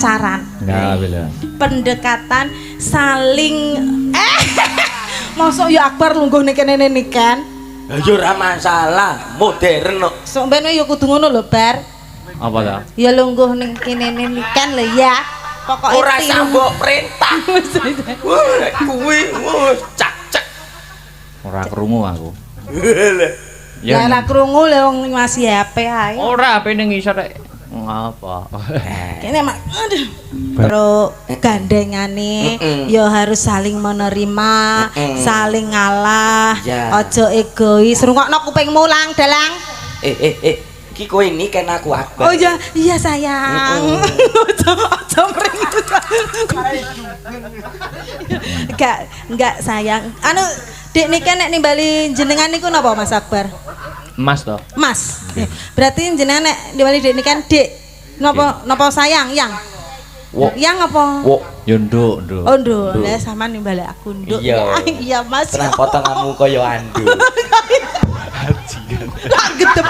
pacaran. Pendekatan saling masuk ya Akbar lungguh ning kene nikan. Ya ora masalah, modern kok. Sok ben ya kudu ngono lho, Bar. Apa ta? Ya lungguh ning kene nikan lho ya. Pokoke ora sambok perintah. Kuwi cak. Ora krungu aku. Ya ora krungu lho wong masih HP ae. Ora HP ning ngisor ngapa. Kene mak aduh. Pro gandengane ya harus saling menerima, saling ngalah, aja egois. Rungokno kupingmu lang dalang. Iki kowe ini kan aku Akbar. Oh iya, iya sayang. Aja meringut. Enggak sayang. Anu Dik niki nek nimbali jenengan niku napa Mas Akbar? Mas toh. Mas. Berarti jenengan nek nimbali Dik niki kan Dik. Napa sayang? Yang. Yang apa? Yo nduk. Oh nduk. Lah sama nimbali aku nduk. Iya Mas. Tenang potonganmu koyo andu. Lah gedep.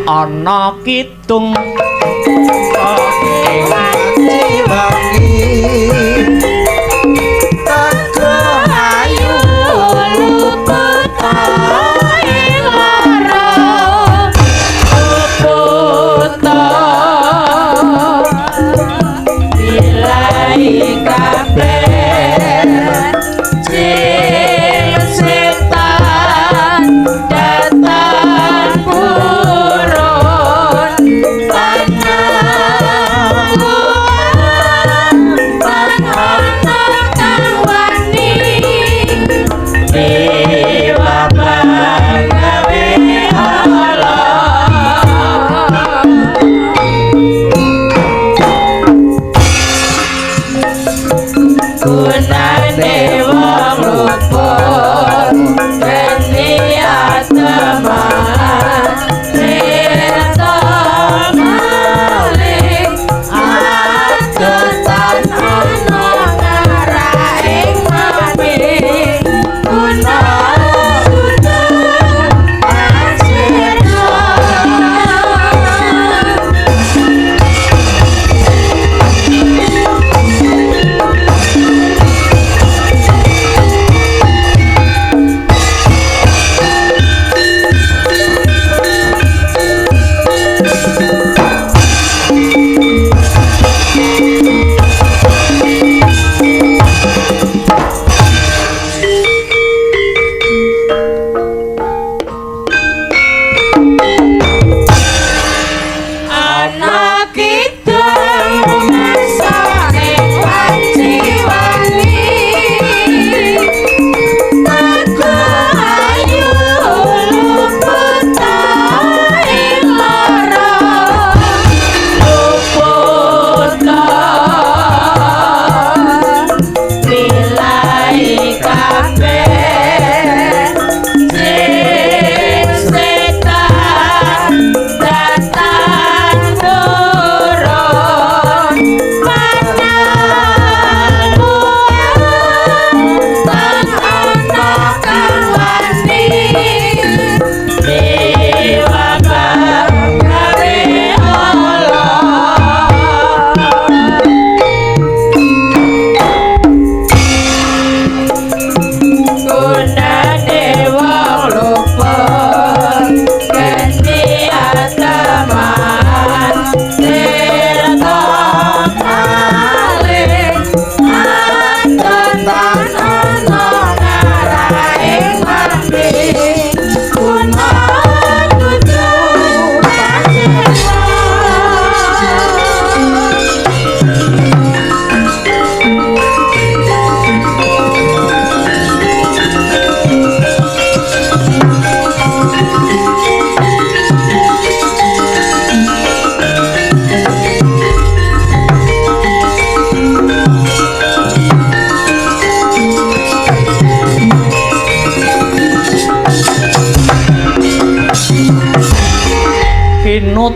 Ana kitung ing wangi teko ayu luput ing lara luput bilai kabeh jil setan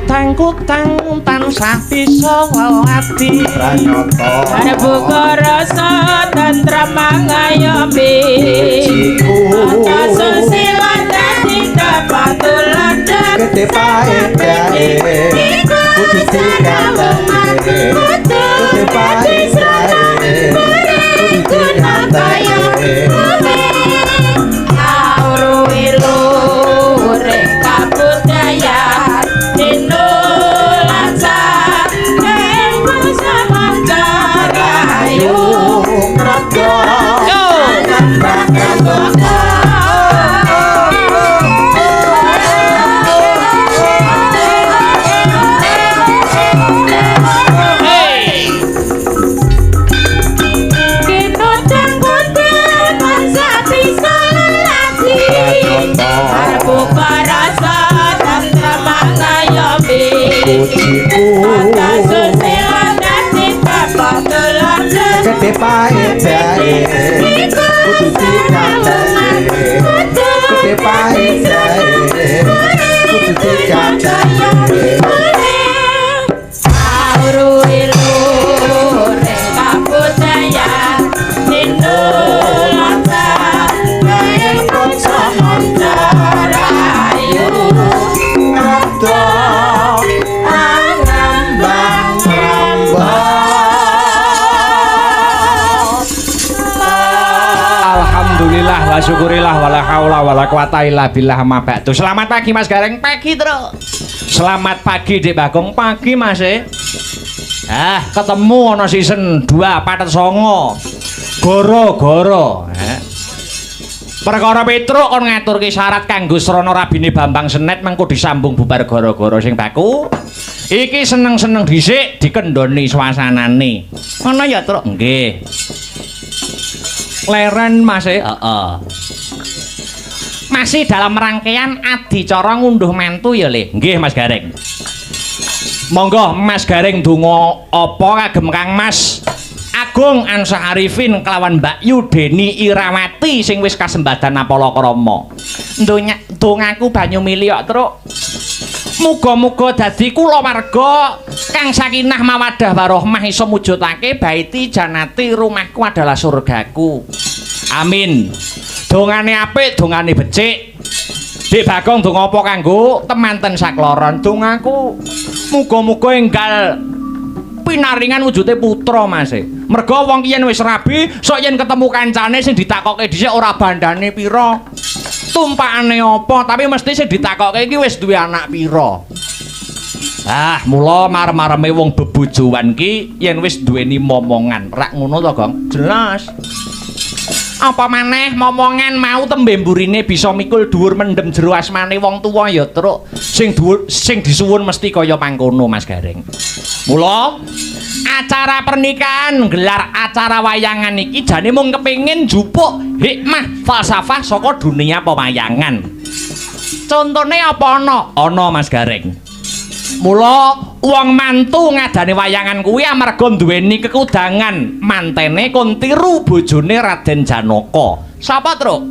datang kutang tan tansah bisa wawati Pranyata Buka rasa tentrem ngayomi Susila dadi kapatulandang Gede paedae Kudu dikandani Gede paedae Kudu dikandani Auruilu rek kabudayan Dinulansa Engku sama carayu Raga Gede paedae Kudu dikandani Gede paedae Kudu dikandani Auruilu rek kabudayan Dinulansa Engku sama carayu Raga Anambang Alhamdulillah wa syukurillah wala haula wala quwata illa billah ma ba'du. Selamat pagi Mas Gareng. Pagi, Tru. Selamat pagi Dik Bagong. Pagi Mas e. Ketemu ana season 2 Patet Songo. Goro-goro. Perkara Petruk kon ngaturke syarat kanggo srana rabine Bambang Senet mengko disambung bubar goro-goro sing baku. Iki seneng-seneng dhisik dikendhoni suasanane. Ngono ya, Truk? Nggih. Leren Mas e, heeh. Masih dalam rangkaian adicara ngunduh mantu ya, Le. Nggih, Mas Gareng. Monggo Mas Gareng donga apa kagem Kang Mas Agung Ansah Arifin kelawan Mbak Yu Deni Irawati sing wis kasembadan Apalakrama. Dongaku banyu miliok, Truk. Muga-muga dadi kulawarga kang sakinah mawaddah warahmah iso mujudake baiti janati rumahku adalah surgaku. Amin. Dongane apik, dongane becik. Dik Bagong donga apa kanggo temanten sakloron? Dongaku muga-muga enggal pinaringan wujude putra Mas. Merga wong yen wis rabi, sok yen ketemu kancane sing ditakokke dhisik ora bandane pira. Tumpakane apa, tapi mesti sing ditakokke iki wis duwe anak pira. Mula marem-mareme wong bebojoan ki yen wis duweni momongan. Rak ngono to, Gong? Jelas. Apa maneh momongan mau tembe mburine bisa mikul dhuwur mendem jero asmane wong tuwa ya, Truk. Sing dhuwur sing disuwun mesti kaya mangkono, Mas Gareng. Mula acara pernikahan gelar acara wayangan iki jane mung kepengin njupuk hikmah falsafah saka dunia pewayangan. Contone apa ana? Ana, Mas Gareng. Mula wong mantu ngadani wayangan kuwi amarga duweni kekudangan mantene kon tiru bojone Raden Janaka. Sapa, Truk?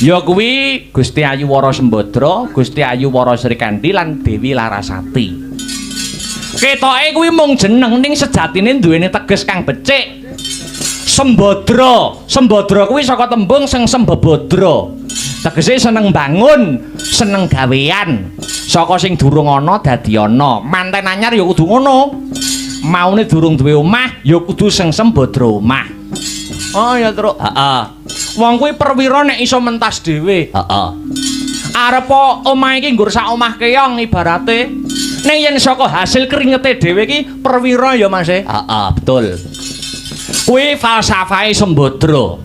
Ya kuwi Gusti Ayu Wara Sembadra, Gusti Ayu Wara Srikandi lan Dewi Larasati. Ketoke kuwi mung jeneng ning sejatine duweni teges kang becik. Sembadra. Sembadra kuwi saka tembung sing sembebodra. Tegese seneng bangun, seneng gawean. Saka sing durung ana dadi ana. Manten anyar ya kudu ngono. Maune durung duwe omah ya kudu sing sembadra omah. Oh ya, Truk. Heeh. Wong kuwi perwira nek iso mentas dhewe. Heeh. Arep omah iki nggur sak omah keong ibarate. Ning yen saka hasil keringete dhewe iki perwira ya, Mas. Heeh, betul. Kuwi falsafahe Sembadra.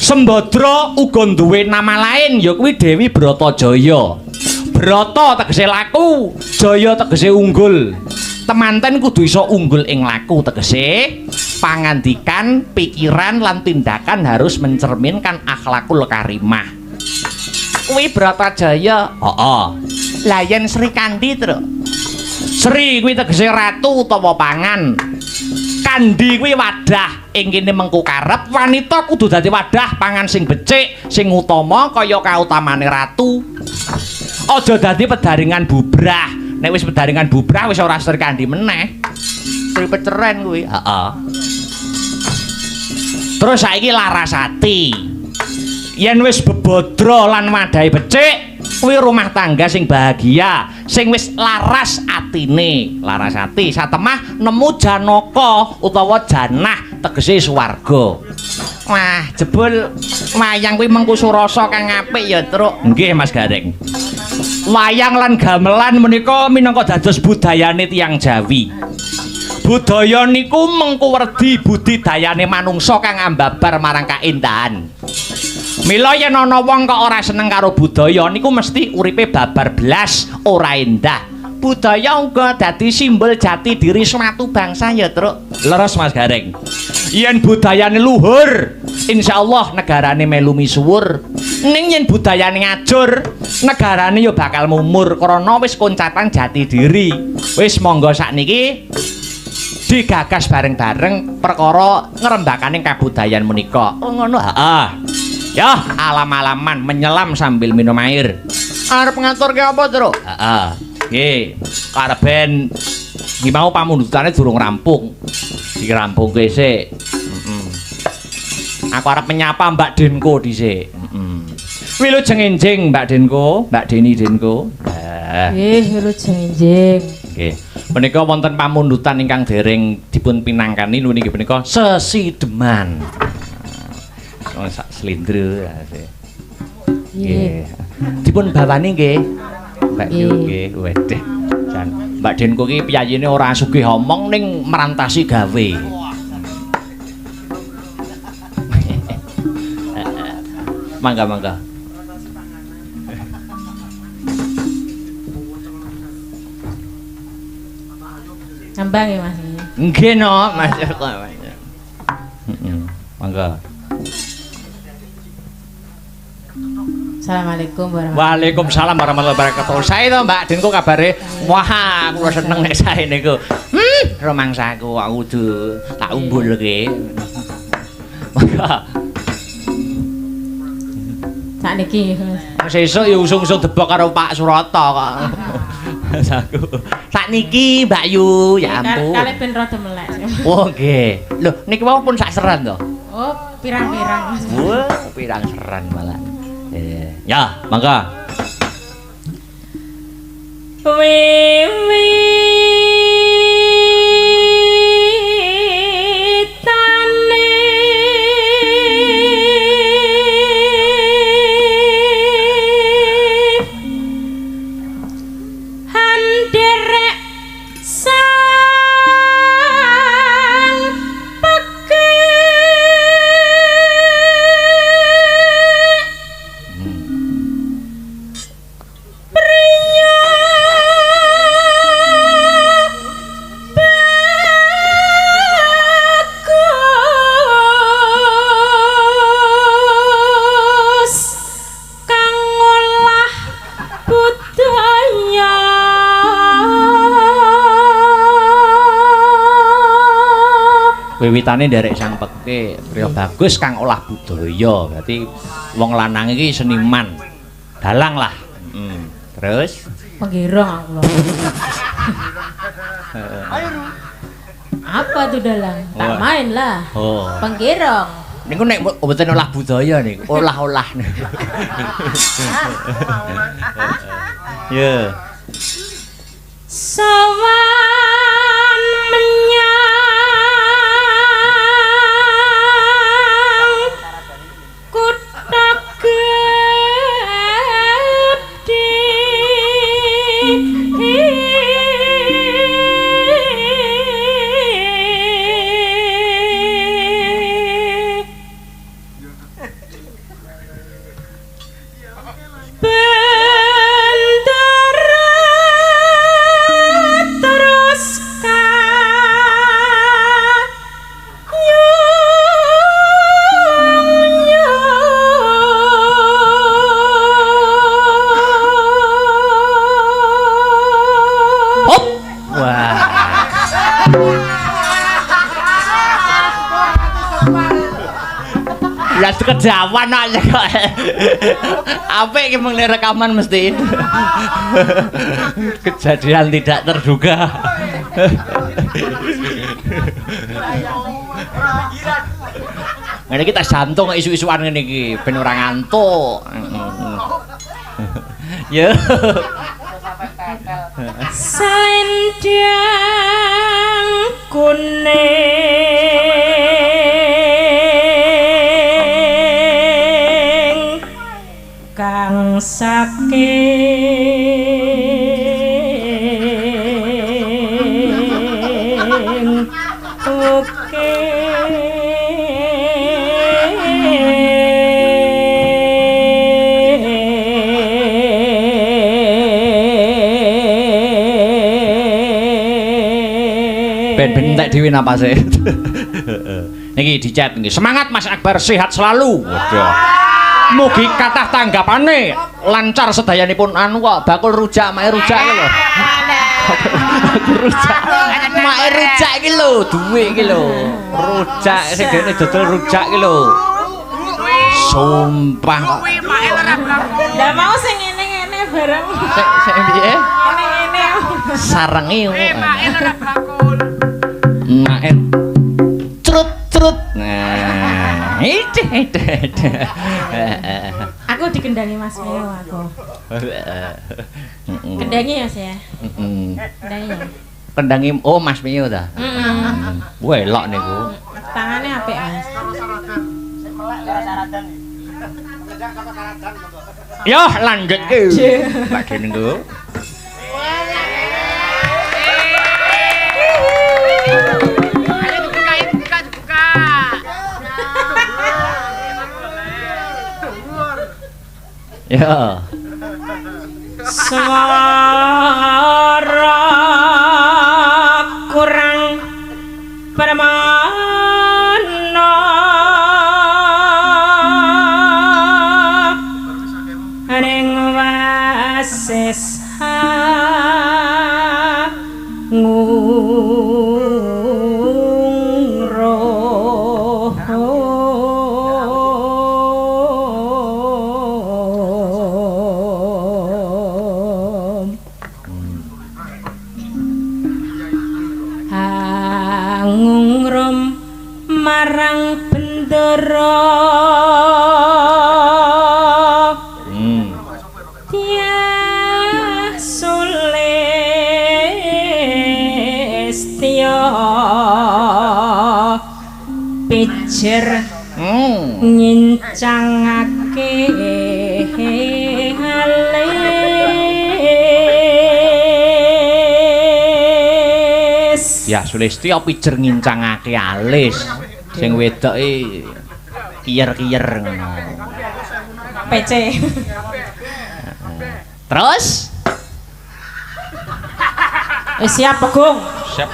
Sembadra uga duwe nama lain ya kuwi Dewi Bratajaya. Brata tegese laku, jaya tegese unggul. Temanten kudu iso unggul ing laku tegese pangandikan, pikiran lan tindakan harus mencerminkan akhlakul karimah. Kuwi Bratajaya. Heeh. Lah yen Srikandi, Truk. Sri kuwi tegese ratu utawa pangan. Kandi kuwi wadah, ing kene mengko karep wanita kudu dadi wadah pangan sing becik, sing utama kaya kautamane ratu. Aja dadi pedaringan bubrah, Nek wis pedaringan bubrah wis ora Sri Kandi meneh. Sri Peceren kuwi. Heeh. Terus saiki Larasati. Yen wis bebodro lan madahi becik, kuwi rumah tangga sing bahagia, sing wis laras atine. Larasati satemah nemu Janaka utawa Janah tegese swarga. Wah, jebul wayang kuwi mengku surasa kang apik ya, Truk. Nggih, Mas Gareng. Wayang lan gamelan menika minangka dados budayane tiyang Jawi. Budaya niku mengku werdi budidayane manungsa kang ambabar marang kaendahan. Mila yen ana wong kok ora seneng karo budaya niku mesti uripe babar blas, ora endah. Budaya uga dadi simbol jati diri suatu bangsa ya, Truk. Leres Mas Gareng. Yen budayane luhur, insyaallah negarane melu misuwur. Ning yen budayane ngajur, negarane ya bakal mumur krana wis koncatan jati diri. Wis monggo sakniki digagas bareng-bareng perkara ngrembakaning kabudayan menika. Oh ngono, heeh. Ya, alam-alaman menyelam sambil minum air. Arep ngatur ke apa, Truk? Heeh. Nggih, kareben iki mau pamundutane durung rampung. Dirampungke sik. Heeh. Aku arep menyapa Mbak Denko dhisik. Heeh. Kuwi lho jengenjing Mbak Denko, Mbak Deni Denko. Nggih, lho jengjing. Nggih. Menika wonten pamundutan ingkang dereng dipun pinangkani niki menika sesideman. Oh, sak slindro. Nggih. Dipun bawani nggih. Mbak Yu nggih, wedeh. Jan Mbak Denko ki piyayine ora sugih omong ning merantasi gawe. Mangga. Ngembang ya Mas. Nggih no, Mas. Mangga. Assalamualaikum warahmatullahi Waalaikumsalam warahmatullahi wabarakatuh. Sae to Mbak Denko kabare? Wah, kula seneng nek sae niku. Romangsaku aku kudu tak umbulke. Mangga. Sakniki Mas. Sesuk ya usung-usung debok karo Pak Surata kok. Aku. Sakniki Mbak Yu, ya ampun. Kalih ben rada melek. Oh nggih. Lho, niki wau pun sak seran to? Oh, pirang-pirang Mas. Wah, pirang seran malah. Ya, mangga. Wiwitane nderek sang peke priya bagus kang olah budaya. Berarti wong lanang iki seniman. Dalang lah. Terus Penggirong aku lho. Apa tuh dalang? Tak main lah. oh. Penggirong. Niku nek mboten olah budaya niku, olah-olah niku. Ya. Sowan menyang kutha Ya kejawan aja kok. Apik iki mung rekaman mesti. Kejadian tidak terduga. Ngene iki tak jantung isu-isuan ngene iki ben ora ngantuk. Ya. Selendang kuning kang saking ben entek dhewe napase. Niki dicet niki. Semangat Mas Akbar, sehat selalu. Waduh. Mugi kathah tanggapane lancar sedayanipun anu kok bakul rujak, mae rujak iki lho. Rujak. Mae rujak iki lho, duwe iki lho. Rujak sing dene dodol rujak iki lho. Sumpah kok. Lah mau sing ngene-ngene bareng. Sik piye? Ngene-ngene. Sarengi ngono. Maen crut-crut. Nah, itu. Aku dikendangi Mas Meo aku. Kendangi ya saya. Kendangi ya. Kendangi oh Mas Mio ta. Wah, elok niku. Tangannya apik Mas. Yo, lanjut ke. Lagi niku. Ya. Suara kurang permana ning wasis marang bendera Tiah Sulistya pijer nyincangake alis. Ya Sulistya pijer ngincangake alis. Sing wedoke kiyer-kiyer ngono. PC. Terus? Siap Pegung. Siap.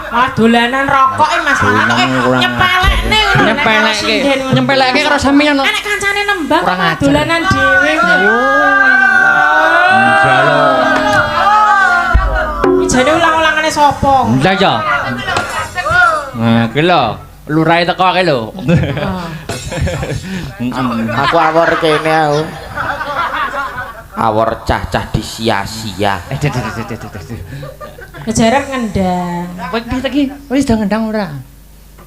Wah dolanan rokok Mas. Nyepelekne ngono. Nyepelekke karo sampeyan. Nek kancane nembang kurang ajar. dolanan dhewe. Jalo. Jane ulang-ulangane sapa? Lah ya. Nah, ki lho, lurahe teko ki lho. Aku awor kene aku. Awor cah-cah disia-sia. Jarak ngendang. Kowe piye iki? Wis udah ngendang ora?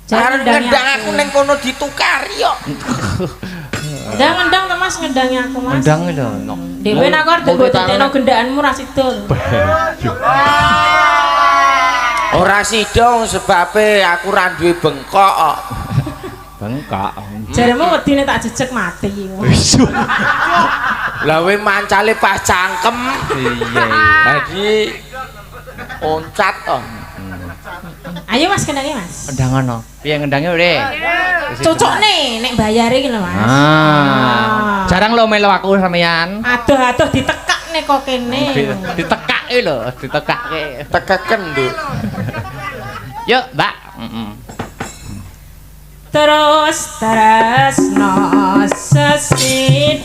Jarak Ngendang aku ning kono ditukari kok. Ngendang to Mas ngendangi aku Mas. Ngendang lho. Dhewe nek arep ditekno gendakanmu ra sidul. Ora sida sebabe aku ra duwe bengkok kok. Bengkak. Jaremu wedine tak jejeg mati. Lah we mancale pas cangkem. Iya. Dadi oncat to. Ayo Mas kendangi Mas. Ngendangono. Piye ngendange ore? Cocokne nek bayare iki lho Mas. Jarang lo melu aku sampean. Aduh ditekak nek kok kene. Ditekake lho, ditekake. Tekeken lho. Yuk, Mbak. Terus tresno sesideman.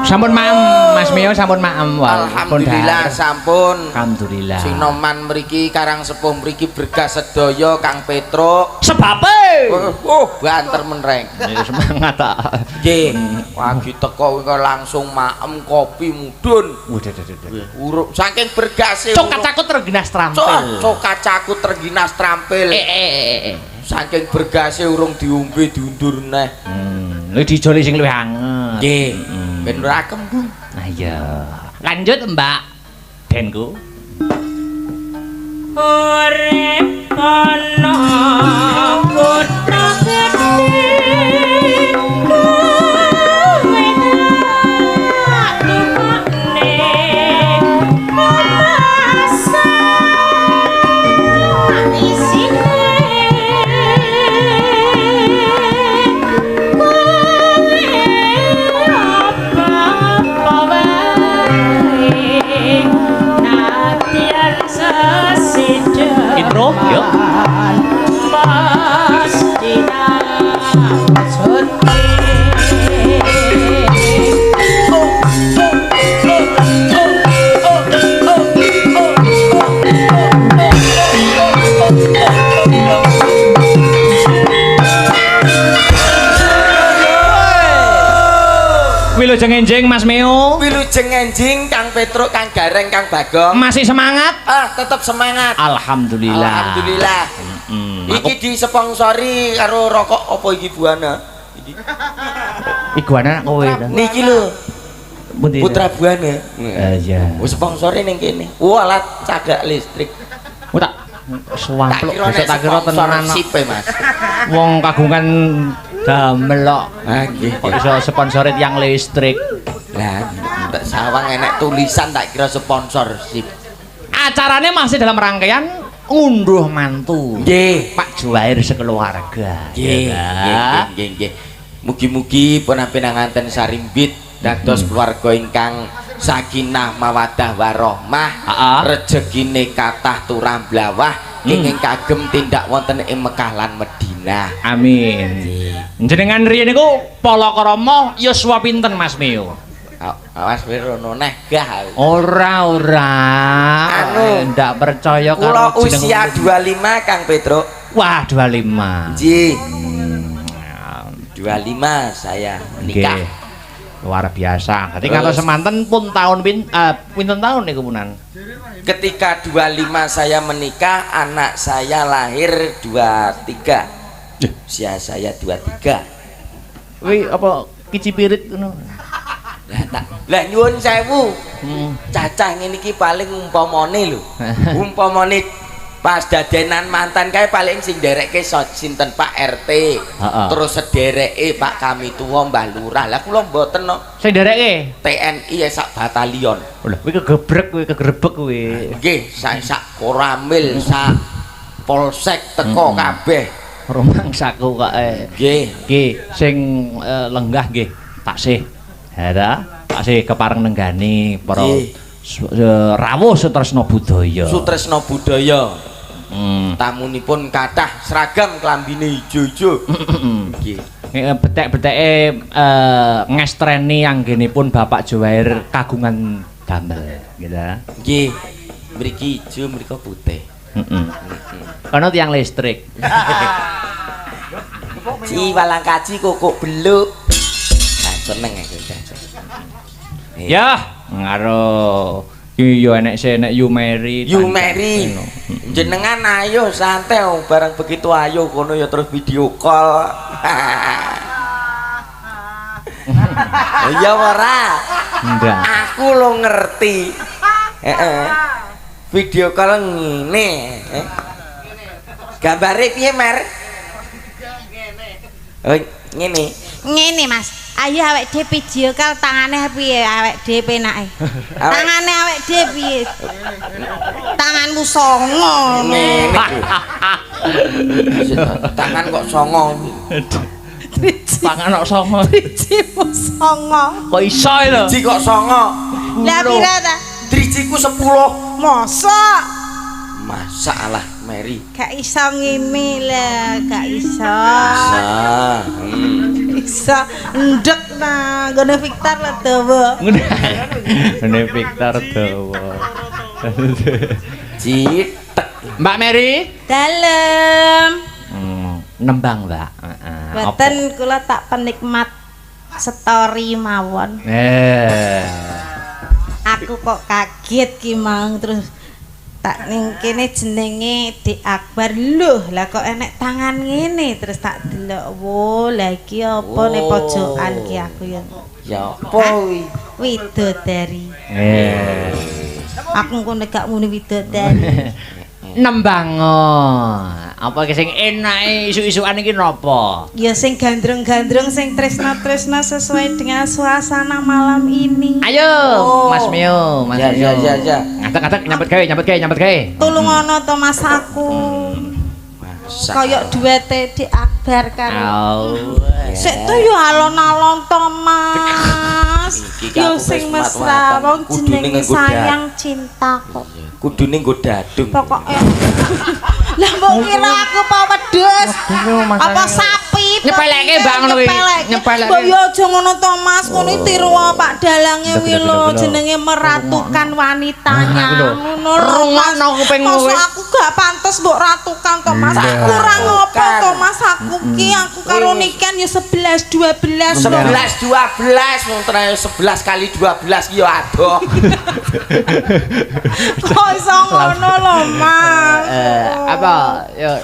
Sampun maem Mas Mio, sampun maem. Alhamdulillah sampun. Alhamdulillah. Sinoman mriki Karang Sepuh mriki bergas sedaya Kang Petruk. Sebabe. Banter menreng. Ya semangat ta. Nggih. Wagi teko kok langsung maem kopi mudhun. Uruk saking bergase. Cok kacakut terginas trampil. Cok kacakut terginas trampil. Saking bergase urung diombe diundur neh. Lu dijoli sing luwih anget. Nggih. Ben rakem, Bu. Nah iya. Lanjut, Mbak Denku. Urip kono kutha gedhe kowe tak tukokne masa isine apa wae natian sesida Intro, yuk. Wilujeng enjing Mas Meo. Wilujeng enjing Kang Petruk, Kang Gareng, Kang Bagong. Masih semangat? Tetep semangat. Alhamdulillah. Alhamdulillah. Iki disponsori karo rokok apa iki Buana? Iki. Iguana kowe ta. Niki lho. Pundi? Putra Buana. Iya. Wis sponsori ning kene. Alat cagak listrik. Tak suwampluk bisa tak kira tenan. Sipe, Mas. Wong kagungan damel kok. Nggih. Kok iso sponsori yang listrik. Lah, tak sawang enek tulisan tak kira sponsorship. Acaranya masih dalam rangkaian ngunduh mantu. Nggih. Pak Juwair sekeluarga. Nggih, nggih. Mugi-mugi pun pinanganten sarimbit dados keluarga ingkang sakinah mawaddah warahmah, rezekine kathah turah blawah, kenging kagem tindak wonten ing Mekah lan Madinah. Amin. Jenengan riyen niku palakrama yuswa pinten Mas Mio? Awas wirono neh gah. Ora. Anu, ndak percaya kula karo usia 25 Kang Petruk. Wah, 25. Nggih. 25 saya menikah. Nggih. Luar biasa. Dadi ngantos semanten pun tahun pinten tahun niku punan? Ketika 25 saya menikah, anak saya lahir 23. Usia saya 23. Kuwi apa kicipirit ngono? Lah nyuwun sewu. Cacah ngene iki paling umpamane lho. Umpamane pas dadenan mantan kae paling sing nderekke sinten Pak RT. Terus sedereke Pak Kami Tuwa Mbah Lurah. Lah kula mboten no. Sing nderekke TNI ya sak batalion. Lho kuwi kegerebek kuwi. Nggih, sak Koramil, sak Polsek teko kabeh. Rumangsaku kok nggih sing lenggah nggih taksih taksih kepareng nenggani para rawuh Sutresna Budaya. Sutresna Budaya. Tamunipun kathah seragam klambine ijo-ijo. Nggih. Betek-beteke ngestreni anggenipun Bapak Juwair kagungan damel gitu. Nggih. Mriki ijo, mriko putih. Kono tiang listrik. Ci walang kaji kokok beluk. Nah, seneng aku jajan. Ya, ngaro yo enek enek You Mary. You Mary. Jenengan ayo santai bareng begitu ayo kono ya terus video call. Ya ora. Ndak. Aku lo ngerti. Video call ngene. Gambare piye, Mer? Oh, ngene. Ngene Mas. Ayo awake dhewe video call tangane piye awake dhewe penake. Tangane awake dhewe piye? Tanganmu songo. Ngene. Tangan kok songo. Tangan kok songo. Drijimu songo. Kok iso lho? Driji kok songo. Lah pira ta? Drijiku 10. Mosok. Masalah Mary. Gak iso ngene lah, gak iso. Bisa. Iso ndek ta, gone Victor lah dawa. Ngene Victor dawa. Citek. Mbak Mary? Dalem. Nembang, Mbak. Mboten kula tak penikmat story mawon. Aku kok kaget ki mang terus tak ning kene jenenge Dik Akbar. Loh, lah kok enek tangan ngene terus tak delok. Wo, lah iki apa ning pojokan ki aku ya. Ya apa kuwi? Widodari. Aku kok nek gak muni widodari. Nembang. Apa ki sing enake isu-isukan iki napa? Ya sing gandrung-gandrung sing tresna-tresna sesuai dengan suasana malam ini. Ayo, Mas Mio, Mas Mio. Ya. Ngatek-ngatek nyambet gawe. Tulung ana to Mas aku. Kayak duete Dik Akbar kan. Sik to yo alon-alon to Mas. Yo sing mesra wong jenenge sayang cinta kok. Kudune nggo dadung. Pokoke lah mbok kira aku apa wedhus? Apa sapi? Nyepeleke Mbak ngono kuwi. Nyepeleke. Mbok yo aja ngono to Mas, ngono tiru Pak Dalange wi lho jenenge meratukan wanitanya. Ngono rungokno kupingmu kuwi. Aku gak pantes mbok ratukan to Mas. Kurang apa to Mas aku ki aku karo Niken yo 11 12. 11 12 wong tenan 11 kali 12 yo adoh. Kok iso ngono lho Mas. Apa? Yo.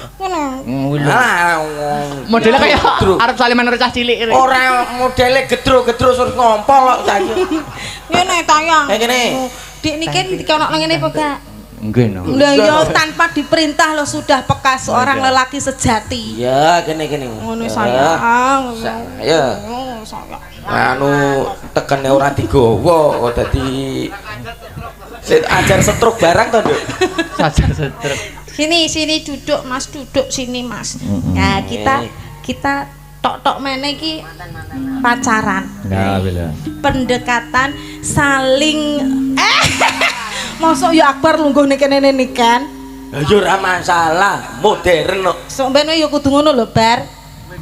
Modelnya kayak arep saliman recah cilik. Ora modele gedro-gedro sur ngompol kok saiki. Ngene tayang. Ngene. Dik Niken dikono nang ngene apa gak? Nggih no. Lah ya tanpa diperintah lo sudah peka seorang lelaki sejati. Ya kene. Ngono sayang. Ya. Sayang. Anu tekene ora digowo kok dadi ajar setruk barang to, Nduk. Ajar setruk. Sini duduk Mas, duduk sini Mas. Nah, kita tok-tok meneh iki pacaran. Nah, bener. Pendekatan saling mosok ya Akbar lungguh ning kene Niken. Ya ora masalah, modern kok. Sok ben ya kudu ngono lho, Bar.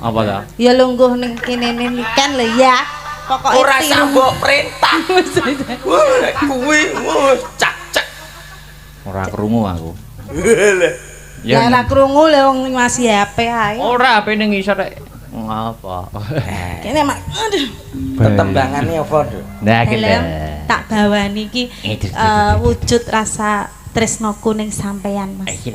Apa ta? Ya lungguh ning kene Niken lho ya. Pokoke Ora sambok perintah. Kuwi cak. Ora krungu aku. Ya ora krungu lho wong masih HP ae. Ora HP ning ngisor rek. Ngapa? Kene mak aduh. Tetembangane apa, Nduk? Nah, kita tak bawani iki wujud rasa tresnoku ning sampean Mas.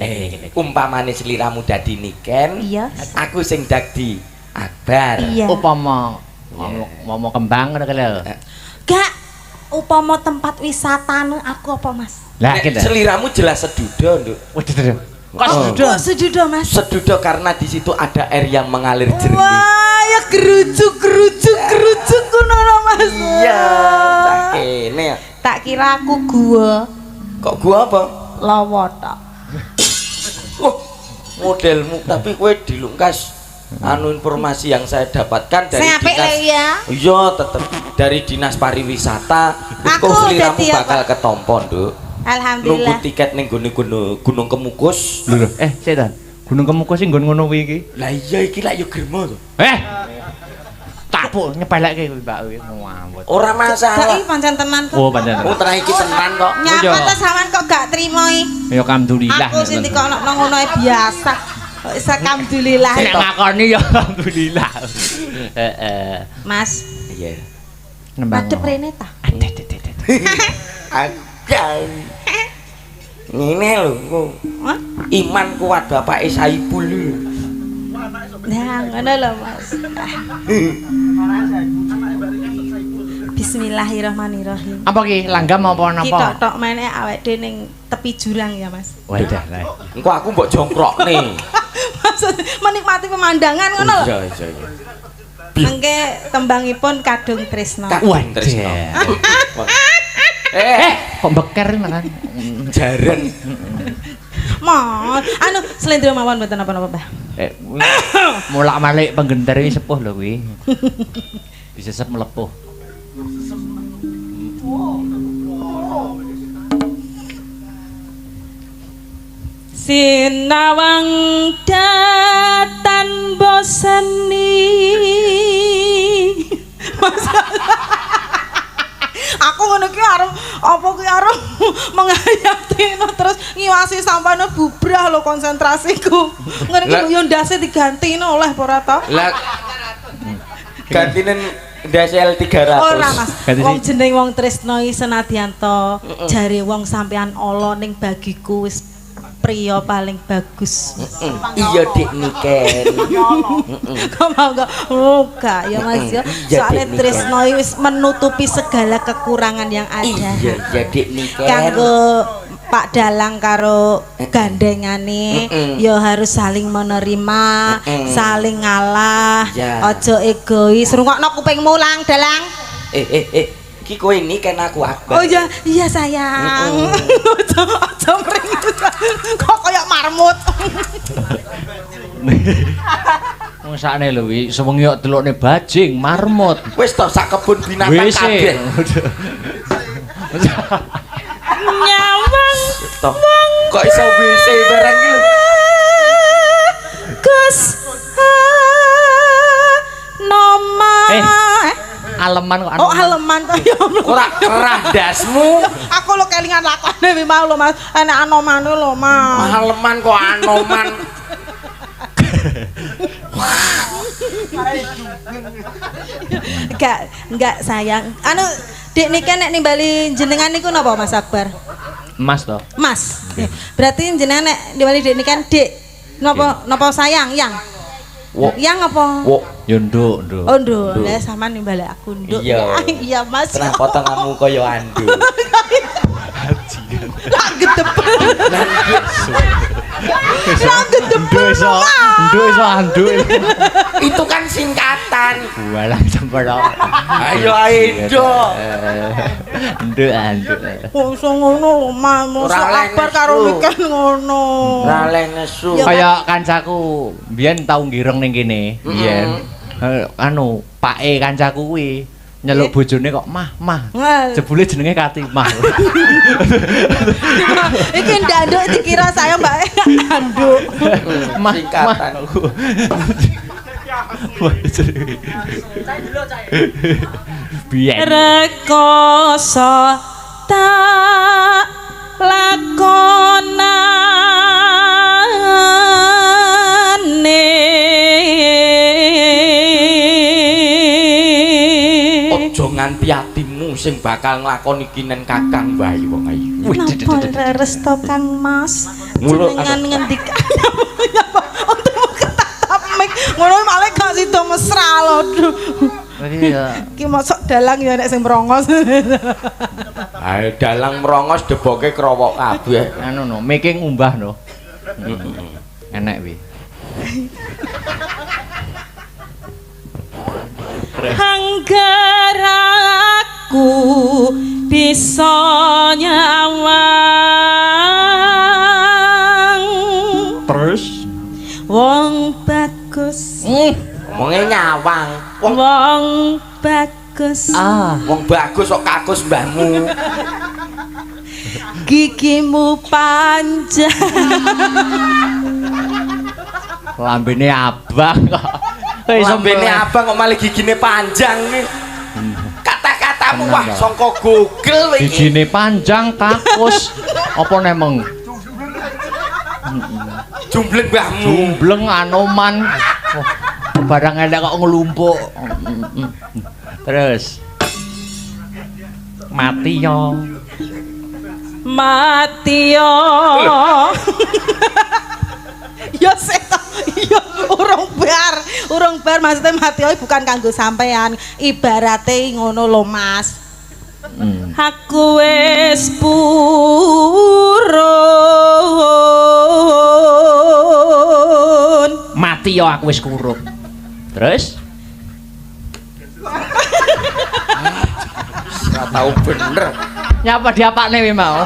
Umpamane sliramu dadi Niken, Iya. aku sing dadi Akbar. Iya. upama mau kembang ngono lho. Gak upama tempat wisata aku apa Mas? Lah Nek kita. sliramu jelas sedudo, Nduk. Waduh. Kok Kok sedudo Mas? Sedudo karena di situ ada air yang mengalir jernih. Wah, ya gerujuk ngono Mas. Iya, cak kene ya. Tak kira aku gua Kok gua apa? lawa tok. Modelmu tapi kowe dilungkas anu informasi yang saya dapatkan dari Sing apik dinas. lho ya. Iya, tetep dari dinas pariwisata. Aku Kok sliramu dadi bakal apa? ketompo, Nduk. Nunggu Alhamdulillah. tiket ning Gunung Kemukus. Lho, setan. Gunung Kemukus sing nggon ngono kuwi iki. Lah iya iki lak yo gremo to. Tapuk nyepelekke kuwi Mbak kuwi ngawut. Ora masalah. Saiki pancen tenan kok. Oh, pancen. Oh, tenan iki tenan kok. Nyapa ta sampean kok gak trimo iki? Ya alhamdulillah. Aku sing dikono ngono ae biasa. Kok iso alhamdulillah. Nek ngakoni ya alhamdulillah. Heeh. Mas, Iya. madhep rene ta? Agak. Ngene lho. Hah? Iman kuat bapake Saipul. Nah, ngono lho Mas. Bismillahirrahmanirrahim. Apa ki langgam apa napa? Kita tok meneh awake dhewe ning tepi jurang ya Mas. Wadah lah. Engko aku mbok jongkrokne. Maksud menikmati pemandangan ngono lho. Iya. Mengke tembangipun Kadung Tresno. Kadung Tresno. Kok beker makan? Jaren. Mon, anu slendro mawon mboten napa-napa, Mbah. Mulak-malik penggenter iki sepuh lho kuwi. Disesep melepuh. Sinawang datan boseni Mas. Aku ngono ki arep apa ki arep menghayati terus ngiwasi sampane bubrah lho konsentrasiku. Ngono ki yo ndase diganti oleh apa ora to? Lah gantinen DSL 300. Ora Mas. Wong jeneng wong tresno iki senadyanto jare wong sampean ala ning bagiku wis priya paling bagus. Iya Dik Niken. Kok enggak ya Mas ya. Soale tresno iki wis menutupi segala kekurangan yang ada. Iya Dik Niken. Kanggo Pak Dalang karo gandengane ya harus saling menerima, saling ngalah, aja egois. Rungokno kupingmu lang Dalang. Ki kowe ini kan aku Akbar. Oh iya, iya sayang. Aja mring. Kok kayak marmut. Wong sakne lho wi, sewengi kok delokne bajing, marmut. Wis to sak kebun binatang kabeh. Nyawang. Toh. Kok iso WC barang iki lho. Gus. Noma. Aleman kok Oh aleman to ya. Ora kerah dasmu. Aku lo kelingan lakone wi mau lo Mas. Enek anomane lo Mas. Aleman kok anoman. Enggak sayang. Anu Dik niki nek nimbali jenengan niku napa Mas Akbar? Mas to. Mas. Berarti jenengan nek nimbali Dik niki kan Dik. Napa sayang? Yang. Yang apa? Yo nduk, nduk. Oh nduk. Lah sampean nimbali aku nduk. Iya Mas. Tenang potonganmu kaya andu. Lah gedep. Lah gedep. Nduk iso anduk. Itu kan singkatan. Walah cemplok. Ayo ayo. Nduk anduk. Wong sing ngono Mas, mosok Akbar karo Miken ngono. Ora le nesu. Kaya kancaku mbiyen tau ngireng ning kene. Mbiyen. Anu, pake kancaku kuwi nyeluk bojone kok mah. Jebule jenenge Katimah. Iki ndanduk dikira saya Mbak anduk. Mah singkatan. Biyen. Rekoso tak lakonane. Ojo nganti atimu sing bakal nglakoni kinen Kakang Bayu wong ayu. Napa resto Kang Mas? Mulo Jenengan ngendikan untuk ketatap mik. Ngono malah gak sida mesra lho. Iya. Iki mosok dalang ya nek sing merongos. Ayo dalang merongos deboke krowok kabeh. Anu no, meke ngumbah no. Enek wi. Hanggaraku bisa nyawang. Terus Wong bagus. Omonge nyawang. Wong bagus. Wong bagus kok kakus mbahmu. Gigimu panjang. lambene abang kok. Lambene abang kok malah gigine panjang nih. Kata-katamu wah sangka Google iki. Gigine panjang kakus. Apa nemeng? Jumbleng mbahmu. Jumbleng anoman. Barang elek kok ngelumpuk. Terus mati yo. Mati yo. Yo seto. Yo urung bar maksudnya mati yo bukan kanggo sampean. Ibarate ngono lho Mas. Aku wis purun. Mati yo aku wis kurung. Terus Ora tau bener. nyapa diapakne wi mau?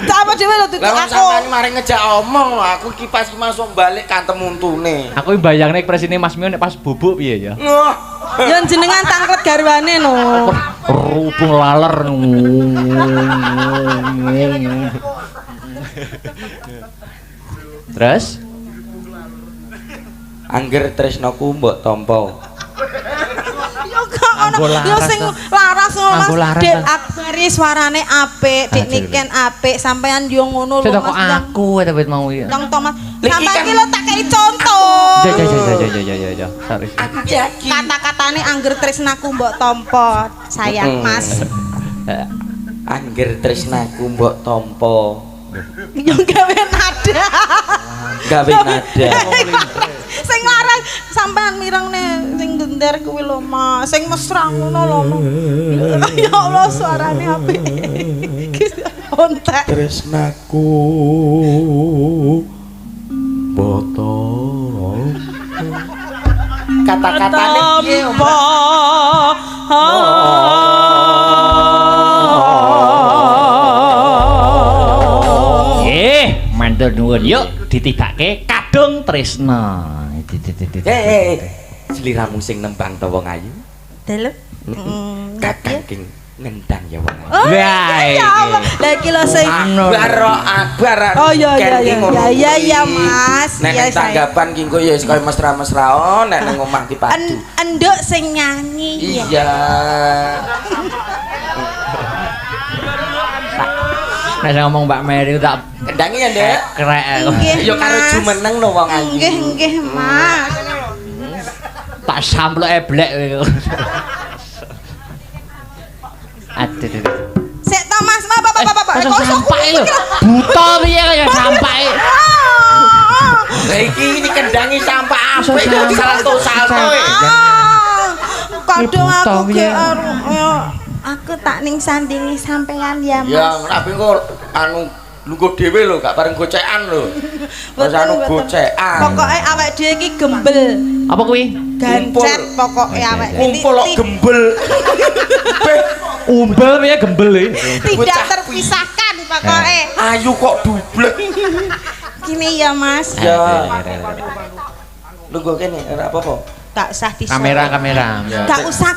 Apa dhewe lho Lah wong aku. sampeyan mari ngejak omong, aku ki pas masuk balik kantem untune. Aku mbayangne ekspresine Mas Mio nek pas bubuk piye ya? Wah. Yo jenengan tangkret garwane no. Rubung laler. Terus Angger tresnaku mbok tampa. Yo Yo sing laras ngono Mas. Nganggo laras, Dik ta. Akbari suarane apik, Dik Aduh. Niken apik, sampean yo ngono Saya lho kok Mas. aku ya wit mau ya. Tong Thomas. Lek Sampai ikan- iki lho tak kei contoh. Ya. Sorry. Aku yakin. Kata-katane angger tresnaku mbok tampa, sayang Mas. Angger tresnaku mbok tampa. Yo gawe nada. Gawe nada. Sing laras sampean mirengne sing gender kuwi lho Mas, sing mesra ngono lho. Ya Allah suarane apik. Ontek. Tresnaku boto. Kata-katane piye, Mbak? Mantur nuwun yuk ditibake kadung tresna. Sliramu sing nembang ta wong ayu. Delok. Kakang king ngendang ya wong ayu. Oh, Wah, ya Allah. Lah iki lho sing Akbar. Oh iya Mas. Nek Iya, nang tanggapan ki engko ya wis kaya mesra-mesra nek nang omah dipadu. Enduk sing nyanyi ya. Iya. Nek ngomong Mbak Mary tak Kendangi ya, Ndek. krek. Nggih, Ya karo Mas. jumeneng no wong ayu. Nggih, Mas. Tak samploke blek kowe. Aduh. Sik to Mas, Bapak. Kok sampai lho. Buta piye kaya sampai. Lah iki kendangi sampah apik kok salto-salto. Kadung aku Buta, ge ya. aku tak ning sandingi sampean ya Mas. Ya, tapi kok anu lungguh dhewe lho, gak bareng gocekan lho. Mas anu gocekan. Pokoke awake dhewe iki gembel. Apa kuwi? Gancet pokoke awake. Kumpul kok gembel. Beh, Umbel piye gembel e? Tidak bocah terpisahkan pokoke. ayu kok dublek. Gini ya Mas. Ya. Lungguh kene ora apa-apa. Gak usah di Kamera. Gak usah.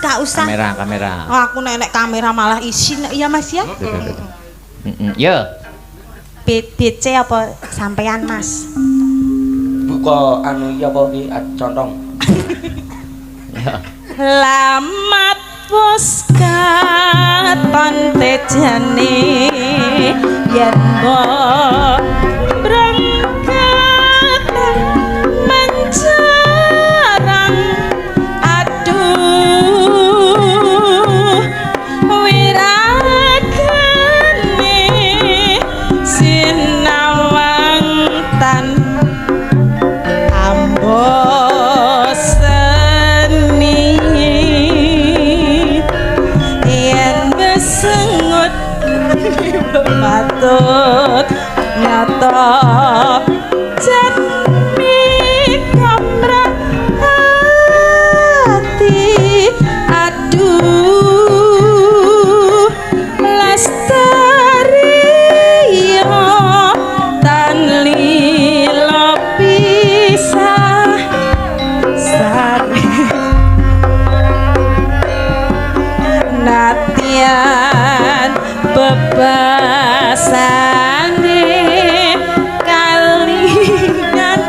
Kamera. Oh, aku nenek kamera malah isin ya Mas ya. Yo. BC apa sampean Mas? Buka anu ya apa ki contong. Lamat bos katon tejane yen mbok berangkat menjarang aduh wiragane sinawang tan amboseni yen besengut patut nyata jani kamrat hati aduh lestari yo tan lilo pisah sari natian bebasane kalingan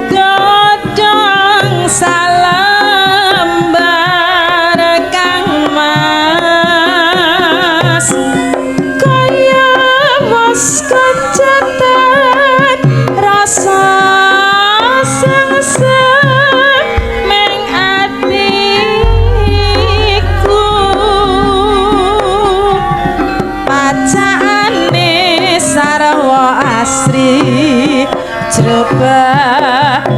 godhong salam barekang Mas kaya mas kencatan rasa sengsem meng atiku pacane sarwa asri jrobaten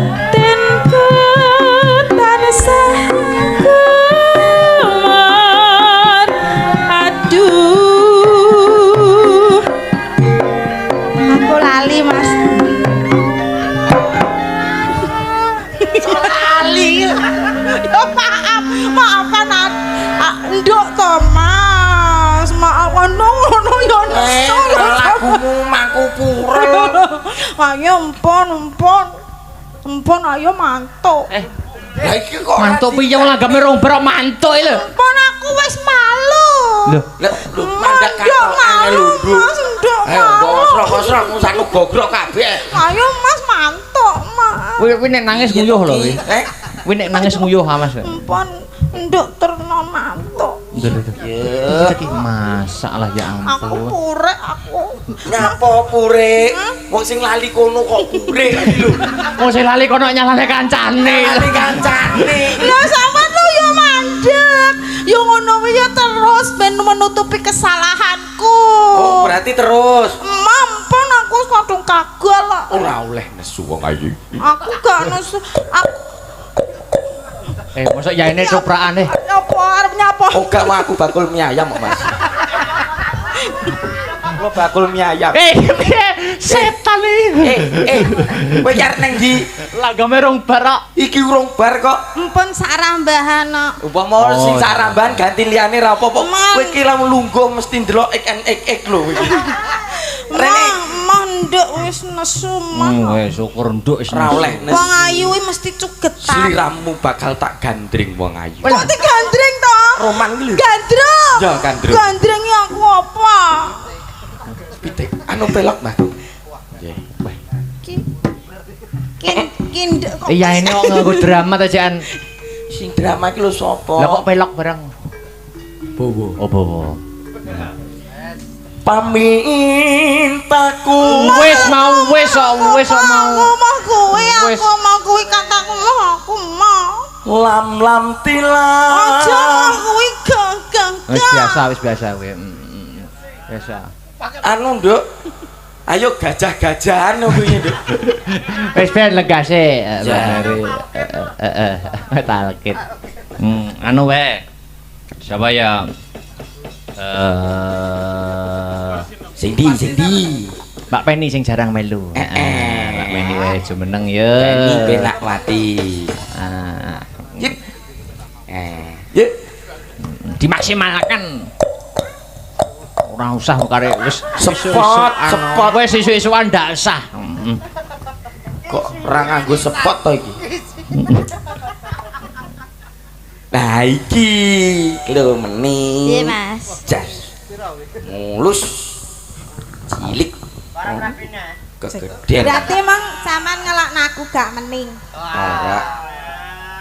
tansah kumar aduh aku lali Mas lali ya maafkan nduk to Mas maafkan ngono ya Lagumu mangku pura. ayo empon ayo mantuk Lah iki kok Mantuk piye wong langgame rong brok mantuk lho. empon aku wis malu Lah lu mandak Nduk katokane malu, lho. Mas, nduk Ayo malu. gosrok-gosrok musanu gogrok kabeh. ayo Mas mantuk Mas Kuwi nek nangis nguyuh lho kuwi. Eh, Kuwi nek nangis nguyuh ha Mas. empon nduk terno mantuk Ya, masak lah ya Aku ampun. purek aku. ngapa pure? Wong sing lali kono kok pure lho. Wong sing lali kono nyalane kancane. Lali kancane. Ya sampean lu ya mandek. Ya ngono kuwi ya terus ben menutupi kesalahanku. Oh, berarti terus. Mampun aku kadung kagol. Ora oleh nesu wong ayu. Aku gak nesu. Aku Mosok ya ini copraan deh. nyapa arep nyapa. Oh, gak mau aku bakul mie ayam kok, Mas. Lo bakul mie ayam. Setan iki. Kowe arep nang ndi? Langgame rong bar. Iki urung bar kok. Empun sarambahan kok. Upama sing Oh, saramban ganti liyane ra apa-apa. Mang. Kowe iki lamun lungguh mesti ndelok ek lho iki. Rene Mandek wis nesu mah. Wes syukur nduk wis. ora oleh nes. Wong ayu kuwi mesti cugetan. Sliramu bakal tak gandring wong ayu. Kok digandreng to? Roman iki lho. Gandrung. Ya, gandrung. Gandrengi aku apa? Pitik anu pelok Mbah. Nggih. Kindek kok. Iya ini kok nganggo drama ta Jan. Sing drama iki lho sapa? Lah kok pelok bareng. Bowo. Oh bowo. Pamintaku Wis mau mau. Wis. Aku mau kuwi kataku mau aku mau. lam tilam. Aja kuwi gagah. Wis biasa kowe. Biasa. Anu Nduk. Ayo gajah-gajahan kuwi Nduk. Wis ben legase. Ya. Talkit. Anu wae. Siapa ya? Sing di. Mbak Penny sing jarang melu. Mbak Penny wae jumeneng ya. Penny Pelakwati. Yip. Yip. Dimaksimalkan. Ora usah kare wis Sepot. wis isu-isuan ndak usah. Kok ora nganggo sepot to iki? Nah iki lho meni. Piye Mas? Jas. Mulus. Cilik. Kegedean. Berarti emang sampean ngelakna aku gak mening. Ora.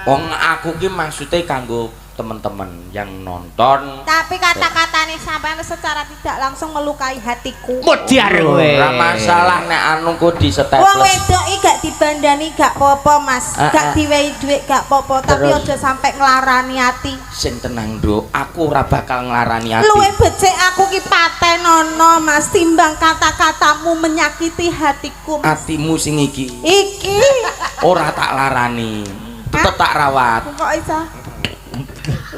Wong aku ki maksude kanggo teman-teman yang nonton. Tapi kata-katane sampean secara tidak langsung melukai hatiku. Modiar kowe. Ora masalah nek anuku di Wong staples. wedoki gak dibandani gak popo Mas. Gak diwehi dhuwit gak popo, tapi Terus? aja sampai nglarani ati. Sing tenang Nduk, aku ora bakal nglarani ati. Luwe becik aku ki patenono Mas timbang kata-katamu menyakiti hatiku. Mas. Atimu sing iki Iki ora tak larani. Tetep tak rawat. kok iso?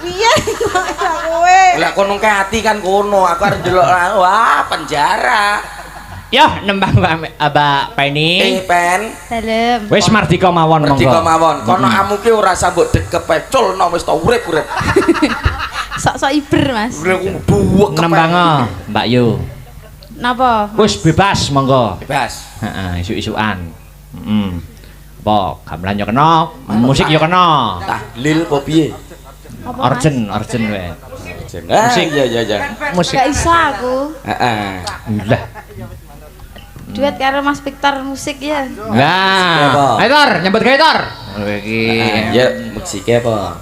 Piye kok iso kowe? Lah kono ke ati kan kono, aku arep ndelok wah penjara. Yo nembang Mbak Penny. Pen. Dalem. Wis mardika mawon monggo. Merdeka mawon. Kono amu ki ora sambut kepeculno wis ta urip-urip. Sok-sok iber Mas. Buwek Nembang Mbak Yu. Napa? Wis bebas monggo. bebas. Heeh, isu-isuan. Apa gamelan yo kena, musik yo kena. Tahlil apa piye? Orjen wae. Musik ya. Musik. Gak iso aku. Heeh. Lah. Duet karo Mas Victor musik ya. Lah. Ayo Tor, nyambut gawe Tor. Iki. Ya musike apa?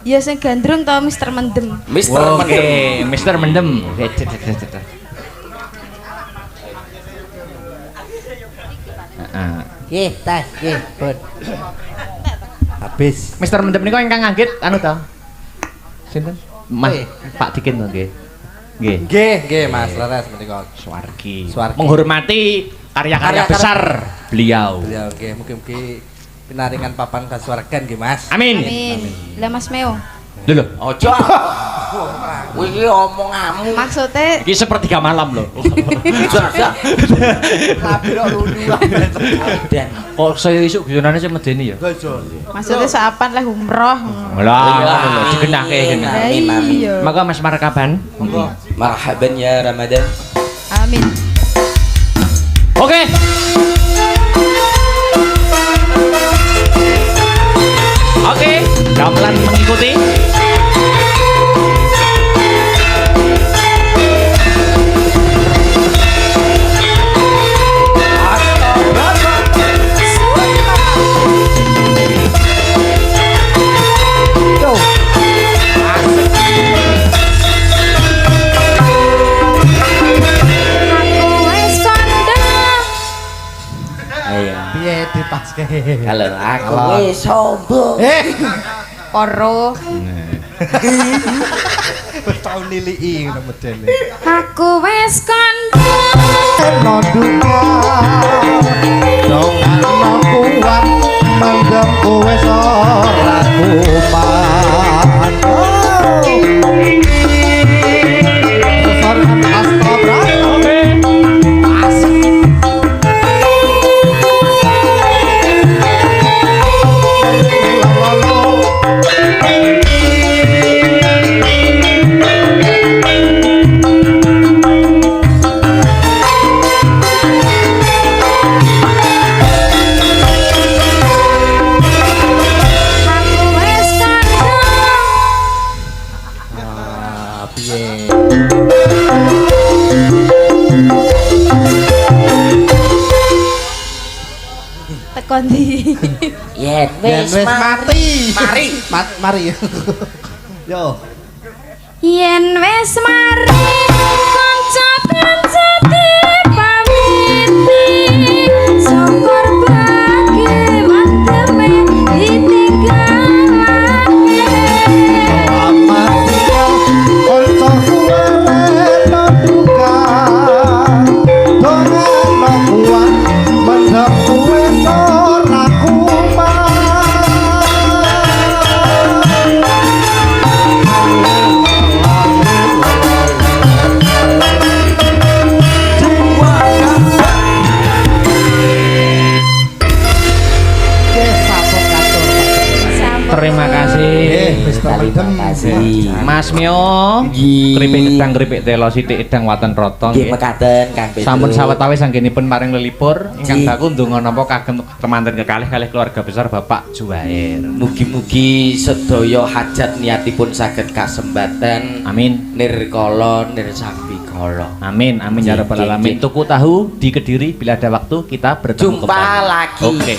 Ya sing gandrung to Mister Mendem. Mister Mendem. Mister Mendem. Nggih, teh, nggih, Bun. Habis. Mister Mendem niku ingkang nganggit anu to. Sinten? Mas Pak Dikin to nggih. Nggih. Nggih, Mas Laras menika. Suwargi. Suwargi. Menghormati karya-karya Karya-karya besar beliau. Beliau nggih, mugi-mugi pinaringan papan kasuwargan nggih, Mas. Amin. Lah Mas Meo. Lho. Ojo. Kowe iki omonganmu. Maksudnya Iki sepertiga malam lho. Jajak. Tapi kok lundu. Dan Kok saya isuk guyonane sing medeni ya? maksudnya seapan lah umroh. Lah, digenahke kene. Amin, amin. Maka Mas markaban. Marhaban ya Ramadan. Amin. Oke. Oke, gamelan mengikuti. Kalau aku wis sombong. Koro. Wis tau niliki ngono medene. Aku wis kandha. no duka dong ana kuat manggang kowe ora kuman Sesaran Astabra asik Tekon di. Yen wis wis mati mari. Mari yo Yen wis mari kanca-kanca dipamiti syukur bagi manteme ditinggalake selamat tinggal kanca kuwene duka dongan kuat mendem kowe ora kuman Terima kasih. Terima kasih. Mas Mio, Nggih. keripik gedang keripik telo sithik edang waten rata Nggih nggih. mekaten Kang Petruk. Sampun sawetawis anggenipun maring lelipur ingkang Nggih. baku ndonga napa kagem kemanten kekalih kalih keluarga besar Bapak Juwair. Mugi-mugi sedaya hajat niatipun saged kasembadan. Amin. Nirkala nirsambikala. Amin, amin ya Nggih, rabbal nggih, alamin. nggih. Tuku tahu di Kediri bila ada waktu kita bertemu Jumpa kembali. lagi. Oke.